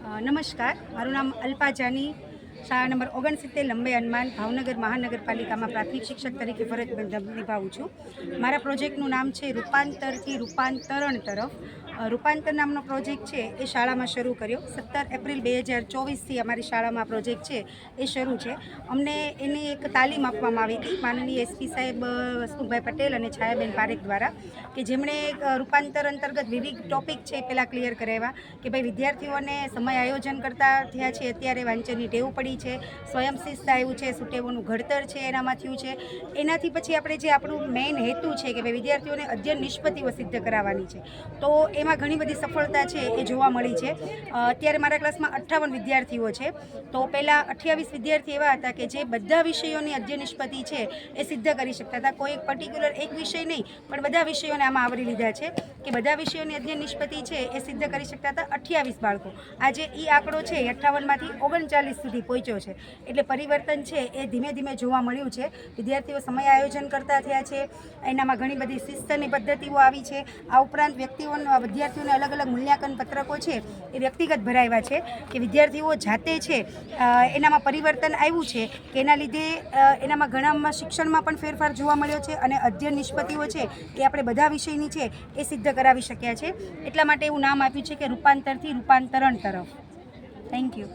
નમસ્કાર, મારું નામ અલ્પા જાની, શાળા નંબર 69 લંબે હનુમાન, ભાવનગર મહાનગરપાલિકામાં પ્રાથમિક શિક્ષક તરીકે ફરજ નિભાવું છું. મારા પ્રોજેક્ટનું નામ છે રૂપાંતરથી રૂપાંતરણ તરફ. રૂપાંતર નામનો પ્રોજેક્ટ છે એ શાળામાં શરૂ કર્યો. 17 એપ્રિલ 2024થી અમારી શાળામાં પ્રોજેક્ટ છે એ શરૂ છે. અમને એની એક તાલીમ આપવામાં આવી હતી માનનીય એસપી સાહેબ વસુભાઈ પટેલ અને છાયાબેન પારેખ દ્વારા, કે જેમણે રૂપાંતર અંતર્ગત વિવિધ ટોપિક છે પહેલાં ક્લિયર કરાવ્યા કે ભાઈ વિદ્યાર્થીઓને સમય આયોજન કરતા થયા છે, અત્યારે વાંચનની ટેવ પડી છે, સ્વયંશિસ્ત આવ્યું છે, સુટેવોનું ઘડતર છે એનામાં થયું છે. એનાથી પછી આપણે જે આપણું મેઇન હેતુ છે કે ભાઈ વિદ્યાર્થીઓને અધ્યયન નિષ્પત્તિઓ સિદ્ધ કરાવવાની છે, તો એમાં ઘણી બધી સફળતા છે એ જોવા મળી છે. અત્યારે મારા ક્લાસમાં 58 વિદ્યાર્થીઓ છે. તો પહેલાં 28 વિદ્યાર્થી એવા હતા કે જે બધા વિષયોની અધ્યયન નિષ્પત્તિ છે એ સિદ્ધ કરી શકતા હતા. કોઈ એક પર્ટિક્યુલર એક વિષય નહીં, પણ બધા વિષયોને આમાં આવરી લીધા છે કે બધા વિષયોની અધ્યયન નિષ્પત્તિ છે એ સિદ્ધ કરી શકતા હતા 28 બાળકો. આજે એ આંકડો છે 58માંથી 39 સુધી પહોંચ્યો છે. એટલે પરિવર્તન છે એ ધીમે ધીમે જોવા મળ્યું છે. વિદ્યાર્થીઓ સમય આયોજન કરતા થયા છે, એનામાં ઘણી બધી શિસ્તની પદ્ધતિઓ આવી છે. આ ઉપરાંત વિદ્યાર્થીઓને અલગ અલગ મૂલ્યાંકન પત્રકો છે એ વ્યક્તિગત ભરાવ્યા છે કે વિદ્યાર્થીઓ જાતે છે એનામાં પરિવર્તન આવ્યું છે કે એના લીધે એનામાં ઘણામાં શિક્ષણમાં પણ ફેરફાર જોવા મળ્યો છે અને અધ્યયન નિષ્પત્તિઓ છે એ આપણે બધા વિષયની છે એ સિદ્ધ કરાવી શક્યા છે. એટલા માટે એવું નામ આપ્યું છે કે રૂપાંતરથી રૂપાંતરણ તરફ. Thank you.